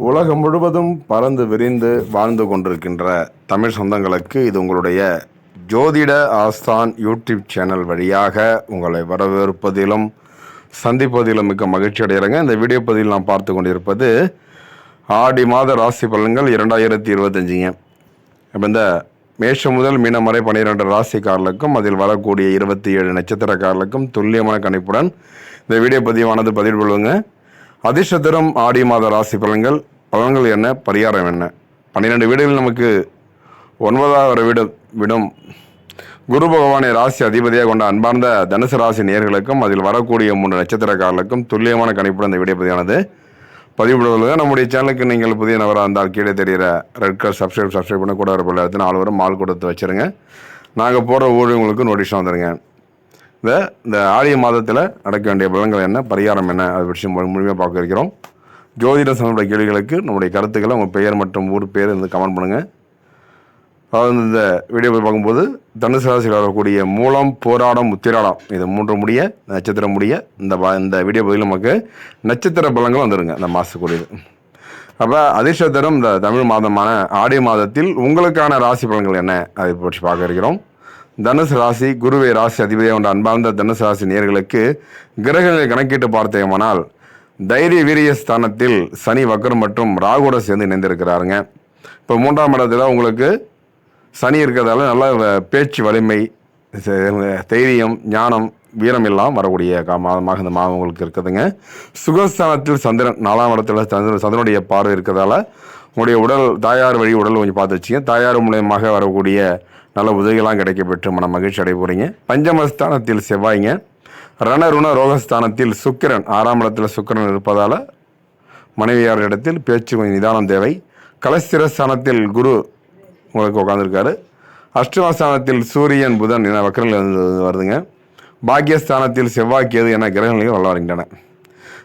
உலகம் முழுவதும் பறந்து விரிந்து வாழ்ந்து கொண்டிருக்கின்ற தமிழ் சொந்தங்களுக்கு இது உங்களுடைய ஜோதிட ஆஸ்தான் யூடியூப் சேனல் வழியாக உங்களை வரவேற்பதிலும் சந்திப்பதிலும் மிக்க மகிழ்ச்சி அடைகிறேங்க. இந்த வீடியோ பதிவில் நாம் பார்த்து கொண்டிருப்பது ஆடி மாத ராசி பலன்கள் 2025ங்க. இப்போ இந்த மேஷம் முதல் மீனம் வரை 12 ராசிக்காரர்களுக்கும் அதில் வரக்கூடிய 27 நட்சத்திரக்காரர்களுக்கும் துல்லியமான கணிப்புடன் இந்த வீடியோ பதிவானது பதிவு கொள்ளுங்க. அதிர்ஷ்டத்தரும் ஆடி மாத ராசி பலன்கள் என்ன, பரிகாரம் என்ன? 12 வீடுகள் நமக்கு 9வது விடும் குரு பகவானை ராசி அதிபதியாக கொண்ட அன்பார்ந்த தனுசு ராசி நேயர்களுக்கும் அதில் வரக்கூடிய 3 நட்சத்திரக்காரர்களுக்கும் துல்லியமான கணிப்புடன் இந்த வீடியோ பதிவானது பதிவிடுவதாக நம்முடைய சேனலுக்கு நீங்கள் புதிய நபராக இருந்தால் கீழே தெரிகிற ரெட் கலர் சப்ஸ்கிரைப் பண்ண கூட ஒரு இடத்துல 4 வரும் மால் கொடுத்து வச்சுருங்க. நாங்கள் போகிற ஊழியர்களுக்கு நோட்டீஸ் வந்துடுங்க. இந்த ஆடி மாதத்தில் நடக்க வேண்டிய பலன்கள் என்ன, பரிகாரம் என்ன, அதை பற்றி முழுமையாக பார்க்க இருக்கிறோம். ஜோதிட சம்பந்த கேள்விகளுக்கு நம்முடைய கருத்துக்களை உங்கள் பெயர் மற்றும் ஊர் பேர் வந்து கமெண்ட் பண்ணுங்கள். அதாவது இந்த வீடியோ பார்க்கும்போது தனுசு ராசியில் வரக்கூடிய மூலம், போராடம், உத்திராடம் இது 3 முடிய நட்சத்திரம் முடிய இந்த வீடியோ பதில் நமக்கு நட்சத்திர பலன்கள் வந்துடுங்க இந்த மாதத்துக்குரியது. அப்போ அதிர்ஷ்டத்தரும் இந்த தமிழ் மாதமான ஆடி மாதத்தில் உங்களுக்கான ராசி பலன்கள் என்ன, அதை பற்றி பார்க்க இருக்கிறோம். தனுசு ராசி குருவை ராசி அதிபதியாக கொண்ட அன்பார்ந்த தனுசு ராசி நேயர்களுக்கு கிரகங்களை கணக்கிட்டு பார்த்தேமானால் தைரிய வீரிய ஸ்தானத்தில் சனி, வக்ரம் மற்றும் ராகுவோட சேர்ந்து இணைந்திருக்கிறாருங்க. இப்போ 3ஆம் இடத்துல உங்களுக்கு சனி இருக்கிறதால நல்ல பேச்சு வலிமை, தைரியம், ஞானம், வீரம் எல்லாம் வரக்கூடிய மாதமாக இந்த மாதம் உங்களுக்கு இருக்குதுங்க. சுகஸ்தானத்தில் சந்திரன் 4ஆம் இடத்துல சந்திரனுடைய பார்வை இருக்கிறதால உங்களுடைய உடல், தாயார் வழி உடல் கொஞ்சம் பார்த்து வச்சுங்க. தாயார் மூலயமாக வரக்கூடிய நல்ல உதவிகளாம் கிடைக்க பெற்று மன மகிழ்ச்சி அடைய போகிறீங்க. பஞ்சமஸ்தானத்தில் செவ்வாய்ங்க. ரணருண ரோகஸ்தானத்தில் சுக்கிரன் 6ஆம் இடத்துல சுக்கிரன் இருப்பதால் மனைவியார் இடத்தில் பேச்சு கொஞ்சம் நிதானம் தேவை. கலஸ்திரஸ்தானத்தில் குரு உங்களுக்கு உட்காந்துருக்காரு. அஷ்டமஸ்தானத்தில் சூரியன், புதன் என வக்கரங்கள் வருதுங்க. பாக்கியஸ்தானத்தில் செவ்வாய், கேது என கிரகங்கள் நல்லா வருகின்றன.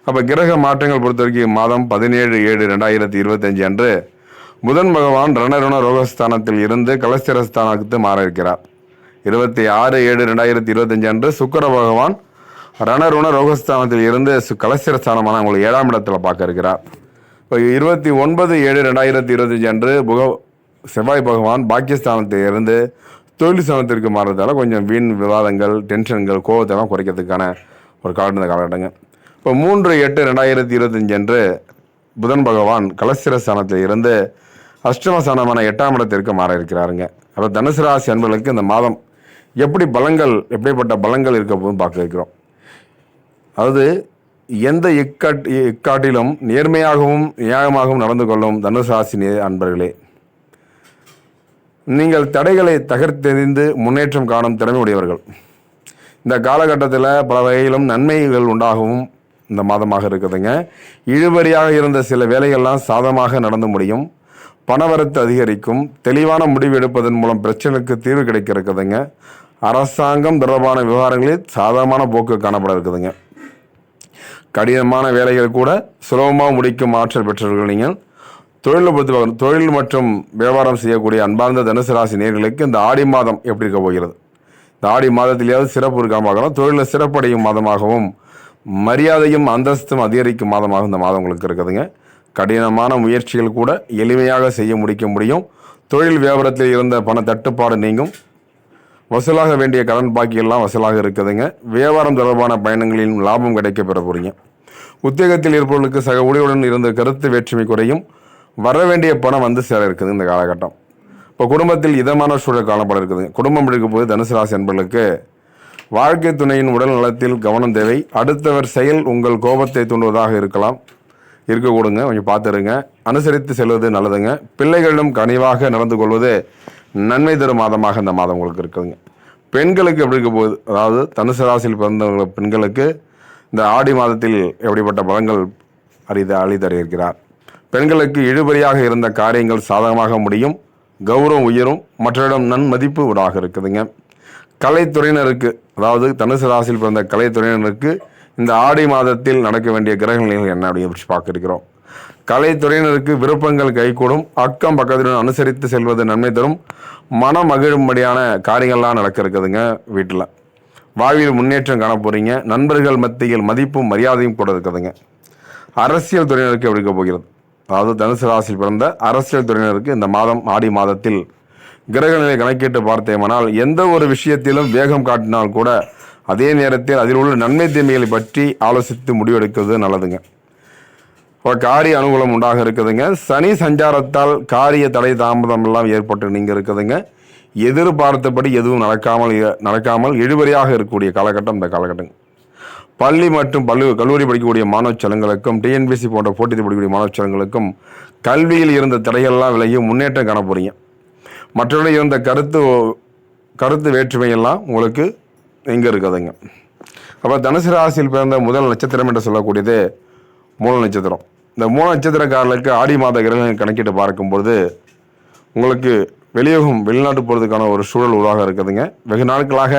அப்போ கிரக மாற்றங்கள் பொறுத்த வரைக்கும் மாதம் 17/7/2025 அன்று புதன் பகவான் ரணருண ரோகஸ்தானத்தில் இருந்து கலஸ்திரஸ்தானத்துக்கு மாற இருக்கிறார். 26/7/2025 அன்று சுக்கிர பகவான் ரணருண ரோகஸ்தானத்தில் இருந்து கலஸ்திரஸ்தானமான உங்களுக்கு 7ஆம் இடத்துல பார்க்க இருக்கிறார். இப்போ 29/7/2025 அன்று செவ்வாய் பகவான் பாக்கியஸ்தானத்தில் இருந்து தொழில் ஸ்தானத்திற்கு மாறுறதால கொஞ்சம் வீண் விவாதங்கள், டென்ஷன்கள், கோபத்தெல்லாம் குறைக்கிறதுக்கான ஒரு காலகட்டங்க. இப்போ 3/8/2025 அன்று புதன் பகவான் கலஸ்திரஸ்தானத்தில் இருந்து அஷ்டமஸ்தானமான 8ஆம் இடத்திற்கு மாற இருக்கிறாருங்க. அப்போ தனுசு ராசி அன்பர்களுக்கு இந்த மாதம் எப்படிப்பட்ட பலங்கள் இருக்க போதும் பார்க்க இருக்கிறோம். அதாவது எந்த இக்காட்டிலும் நேர்மையாகவும் நியாயமாகவும் நடந்து கொள்ளும் தனுசு ராசி அன்பர்களே, நீங்கள் தடைகளை தகர்த்தெறிந்து முன்னேற்றம் காணும் திறமை உடையவர்கள். இந்த காலகட்டத்தில் பல வகையிலும் நன்மைகள் உண்டாகவும் இந்த மாதமாக இருக்குதுங்க. இழுபறியாக இருந்த சில வேலைகள்லாம் சாதமாக நடந்து முடியும். பணவரத்து அதிகரிக்கும். தெளிவான முடிவு எடுப்பதன் மூலம் பிரச்சனைக்கு தீர்வு கிடைக்க இருக்குதுங்க. அரசாங்கம் தொடர்பான விவகாரங்களில் சாதகமான போக்கு காணப்பட இருக்குதுங்க. கடினமான வேலைகள் கூட சுலபமாக முடிக்கும் ஆற்றல் பெற்றவர்கள் நீங்கள். தொழில் மற்றும் வியாபாரம் செய்யக்கூடிய அன்பார்ந்த தனுசு ராசி நேயர்களுக்கு இந்த ஆடி மாதம் எப்படி இருக்க போகிறது? இந்த ஆடி மாதத்திலேயாவது சிறப்பு இருக்காமல் தொழிலில் சிறப்படையும் மாதமாகவும் மரியாதையும் அந்தஸ்தும் அதிகரிக்கும் மாதமாக இந்த மாதம் உங்களுக்கு இருக்குதுங்க. கடினமான முயற்சிகள் கூட எளிமையாக செய்ய முடியும். தொழில் வியாபாரத்தில் இருந்த பண தட்டுப்பாடு நீங்கும். வசூலாக வேண்டிய கடன் பாக்கியெல்லாம் வசூலாக இருக்குதுங்க. வியாபாரம் தொடர்பான பயணங்களில் லாபம் கிடைக்க பெற போகிறீங்க. உத்தியோகத்தில் இருப்பவர்களுக்கு சக ஊழியருடன் இருந்த கருத்து வேற்றுமை குறையும். வர வேண்டிய பணம் வந்து சேர இருக்குது இந்த காலகட்டம். இப்போ குடும்பத்தில் இதமான சூழல் காணப்பட இருக்குதுங்க. குடும்பம் இருக்கும் போது தனுசு ராசி என்பவர்களுக்கு வாழ்க்கை துணையின் உடல் நலத்தில் கவனம் தேவை. அடுத்தவர் செயல் உங்கள் கோபத்தை தூண்டுவதாக இருக்கக்கூடுங்க, கொஞ்சம் பார்த்துருங்க. அனுசரித்து செல்வது நல்லதுங்க. பிள்ளைகளிடம் கனிவாக நடந்து கொள்வது நன்மை தரும் மாதமாக இந்த மாதம் உங்களுக்கு இருக்குதுங்க. பெண்களுக்கு எப்படி இருக்க போகுது, அதாவது தனுசு ராசியில் பிறந்தவர்கள் பெண்களுக்கு இந்த ஆடி மாதத்தில் எப்படிப்பட்ட பலங்கள் அளித்தர இருக்கிறார். பெண்களுக்கு இழுபறியாக இருந்த காரியங்கள் சாதகமாக முடியும். கௌரவம் உயரும். மற்றவரிடம் நன்மதிப்பு உடாக இருக்குதுங்க. கலைத்துறையினருக்கு, அதாவது தனுசு ராசியில் பிறந்த கலைத்துறையினருக்கு இந்த ஆடி மாதத்தில் நடக்க வேண்டிய கிரக நிலைகள் என்ன அப்படின்னு பற்றி பார்க்க இருக்கிறோம். கலைத்துறையினருக்கு விருப்பங்கள் கைகூடும். அக்கம் பக்கத்துடன் அனுசரித்து செல்வது நன்மை தரும். மனம் மகிழும்படியான காரியங்கள்லாம் நடக்க இருக்குதுங்க. வீட்டில் வாழ்வில் முன்னேற்றம் காண போகிறீங்க. நண்பர்கள் மத்தியில் மதிப்பும் மரியாதையும் கூட இருக்குதுங்க. அரசியல் துறையினருக்கு எப்படி இருக்க போகிறது? அதாவது தனுசு ராசியில் பிறந்த அரசியல் துறையினருக்கு இந்த மாதம் ஆடி மாதத்தில் கிரகநிலை கணக்கிட்டு பார்த்தேமானால் எந்த ஒரு விஷயத்திலும் வேகம் காட்டினால் கூட அதே நேரத்தில் அதில் உள்ள நன்மை தீமைகளை பற்றி ஆலோசித்து முடிவெடுக்கிறது நல்லதுங்க. காரிய அனுகூலம் உண்டாக இருக்குதுங்க. சனி சஞ்சாரத்தால் காரிய தடை தாமதம் எல்லாம் ஏற்பட்டு நீங்க இருக்குதுங்க. எதிர்பார்த்தபடி எதுவும் நடக்காமல் இழுபறியாக இருக்கக்கூடிய காலகட்டம் இந்த காலகட்டம். பள்ளி மற்றும் கல்லூரி படிக்கக்கூடிய மாணவ செலங்களுக்கும் டிஎன்பிசி போன்ற போட்டி படிக்கக்கூடிய மாணவ செலங்களுக்கும் கல்வியில் இருந்த தடைகள்லாம் விலகி முன்னேற்றம் காண போறீங்க. மற்றவர்கள் இருந்த கருத்து வேற்றுமையெல்லாம் உங்களுக்கு இங்கே இருக்குதுங்க. அப்போ தனுசு ராசியில் பிறந்த முதல் நட்சத்திரம் என்று சொல்லக்கூடியது மூல நட்சத்திரம். இந்த மூல நட்சத்திரக்காரர்களுக்கு ஆடி மாத கிரகங்கள் கணக்கிட்டு பார்க்கும்போது உங்களுக்கு வெளிநாட்டு போகிறதுக்கான ஒரு சூழல் உருவாக இருக்குதுங்க. வெகு நாட்களாக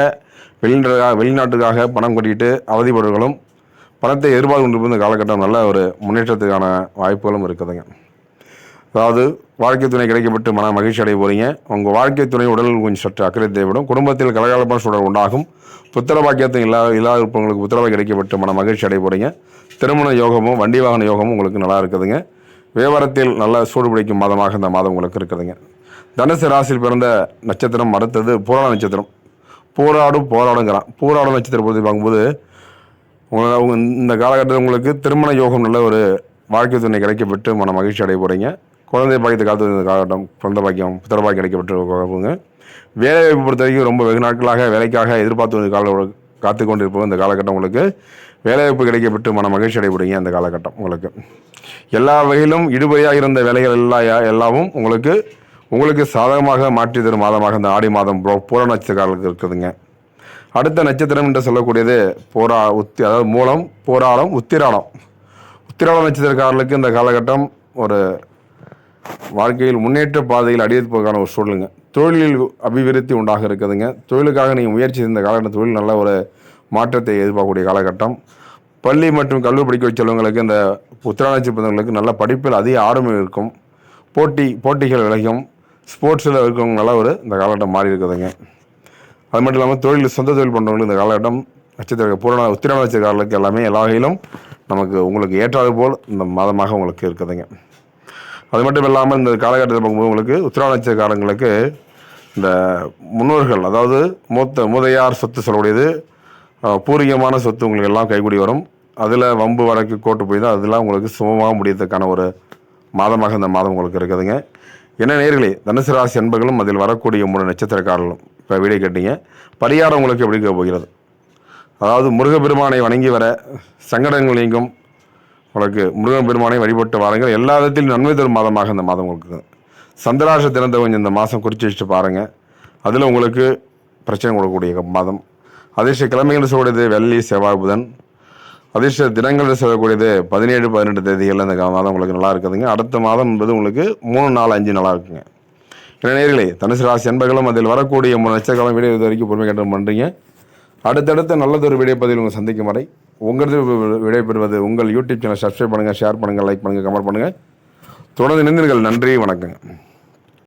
வெளிநாட்டுக்காக பணம் கட்டிட்டு அவதிப்படுகளும் பணத்தை எதிர்பார்த்து கொண்டிருந்த காலகட்டம் நல்ல ஒரு முன்னேற்றத்துக்கான வாய்ப்புகளும் இருக்குதுங்க. அதாவது வாழ்க்கை துணை கிடைக்கப்பட்டு மன மகிழ்ச்சி அடைய போகிறீங்க. உங்கள் வாழ்க்கை துணை உடலில் கொஞ்சம் சற்று அக்கறை தேவைப்படும். குடும்பத்தில் கலகலப்பான சூழல் உண்டாகும். புத்திர பாக்கியத்தை இல்லாத இருப்பவங்களுக்கு புத்திரபாய் கிடைக்கப்பட்டு மன மகிழ்ச்சி அடைய போகிறீங்க. திருமண யோகமும் வண்டி வாகன யோகமும் உங்களுக்கு நல்லா இருக்குதுங்க. வியாபாரத்தில் நல்ல சூடு பிடிக்கும் மாதமாக இந்த மாதம் உங்களுக்கு இருக்குதுங்க. தனுசு ராசியில் பிறந்த நட்சத்திரம் அடுத்தது பூராட நட்சத்திரம். போராடுங்கிறான். பூராட நட்சத்திரம் பொறுத்து பார்க்கும்போது இந்த காலகட்டத்தில் உங்களுக்கு திருமண யோகம் நல்ல ஒரு வாழ்க்கை துணை கிடைக்கப்பட்டு மன மகிழ்ச்சி அடைய போகிறீங்க. குழந்தை பாக்கியத்தை காத்து இந்த காலகட்டம் குழந்தை பாக்கியம் புத்திர பாக்கியம் கிடைக்கப்பட்டு வேலை வாய்ப்பு பொறுத்த வரைக்கும் ரொம்ப வெகு நாட்களாக வேலைக்காக எதிர்பார்த்து காத்து கொண்டிருப்போம். இந்த காலகட்டம் உங்களுக்கு வேலைவாய்ப்பு கிடைக்கப்பட்டு மன மகிழ்ச்சி அடையப்படுங்க. அந்த காலகட்டம் உங்களுக்கு எல்லா வகையிலும் இடுபடியாக இருந்த வேலைகள் எல்லாமும் உங்களுக்கு சாதகமாக மாற்றி தரும் மாதமாக இந்த ஆடி மாதம் பூர நட்சத்திரக்காரர்களுக்கு இருக்குதுங்க. அடுத்த நட்சத்திரம் என்று சொல்லக்கூடியது அதாவது மூலம் போராடம் உத்திராடம் நட்சத்திரக்காரர்களுக்கு இந்த காலகட்டம் ஒரு வாழ்க்கையில் முன்னேற்ற பாதையில் அடியெடுப்பதற்கான ஒரு சூழலுங்க. தொழிலில் அபிவிருத்தி உண்டாக இருக்குதுங்க. தொழிலுக்காக நீங்கள் முயற்சி இந்த காலகட்டம் தொழில் நல்ல ஒரு மாற்றத்தை எதிர்பார்க்கக்கூடிய காலகட்டம். பள்ளி மற்றும் கல்லூரி படிக்க செல்வங்களுக்கு இந்த உத்திராட்சி பிறந்தவங்களுக்கு நல்ல படிப்பில் அதிக ஆர்வம் இருக்கும். போட்டிகள் விலகும். ஸ்போர்ட்ஸில் இருக்கவங்க நல்ல ஒரு இந்த காலகட்டம் மாறி இருக்குதுங்க. அது மட்டும் இல்லாமல் சொந்த தொழில் பண்ணுறவங்களுக்கு இந்த காலகட்டம் உத்திராட நட்சத்திரக்காரர்களுக்கு எல்லாமே எல்லா வகையிலும் உங்களுக்கு ஏற்றாது போல் இந்த மாதமாக உங்களுக்கு இருக்குதுங்க. அது மட்டும் இல்லாமல் இந்த காலகட்டத்தில் பார்க்கும்போது உங்களுக்கு உத்திராட நட்சத்திரக்காரங்களுக்கு இந்த முன்னோர்கள் அதாவது மூதையார் சொத்து சொல்லக்கூடியது பூர்வீகமான சொத்து உங்களுக்கு எல்லாம் கைகூடி வரும். அதில் வம்பு வழக்கு கோட்டு போய் தான் அதெல்லாம் உங்களுக்கு சுமமாக முடியறதுக்கான ஒரு மாதமாக இந்த மாதம் உங்களுக்கு இருக்குதுங்க. என்ன நேர்களே, தனுசு ராசி அன்பர்களும் அதில் வரக்கூடிய 3 நட்சத்திரக்காரர்களும் இப்போ வீடியோ கேட்டீங்க. பரிகாரம் உங்களுக்கு எப்படி இருக்க போகிறது? அதாவது முருகப்பெருமானை வணங்கி வர சங்கடங்கள் நீங்கும். உங்களுக்கு முருகப்பெருமானை வழிபட்டு வாருங்கள். எல்லா விதத்திலும் நன்மை தரும் மாதமாக இந்த மாதம் உங்களுக்கு. சந்திராஷ திறந்த கொஞ்சம் இந்த மாதம் குறித்து வச்சுட்டு பாருங்கள். அதில் உங்களுக்கு பிரச்சனை கொடுக்கக்கூடிய மாதம். அதிர்ஷ்ட கிழமைகள் சொல்லக்கூடியது வெள்ளி செவ்வாய் புதன். அதிர்ஷ்ட தினங்கள் சொல்லக்கூடியது 17, 18 தேதிகளில் இந்த மாதம் உங்களுக்கு நல்லா இருக்குதுங்க. அடுத்த மாதம் என்பது உங்களுக்கு 3, 4, 5 நல்லா இருக்குங்க. ஏன்னா நேர்களே, தனுசு ராசி அன்பர்களும் அதில் வரக்கூடிய 3 நட்சத்திரம் வீடியோ இது வரைக்கும் பொறுமை கேட்டு பண்ணுறீங்க. அடுத்தடுத்த நல்லதொரு வீடியோ பதிவில் உங்கள் சந்திக்கும் வரை உங்களது விடைபெறுவது உங்கள் யூடியூப் சேனல். சப்ஸ்கிரைப் பண்ணுங்கள், ஷேர் பண்ணுங்கள், லைக் பண்ணுங்கள், கமெண்ட் பண்ணுங்கள். தொடர்ந்து இணைந்தீர்கள். நன்றி, வணக்கங்க.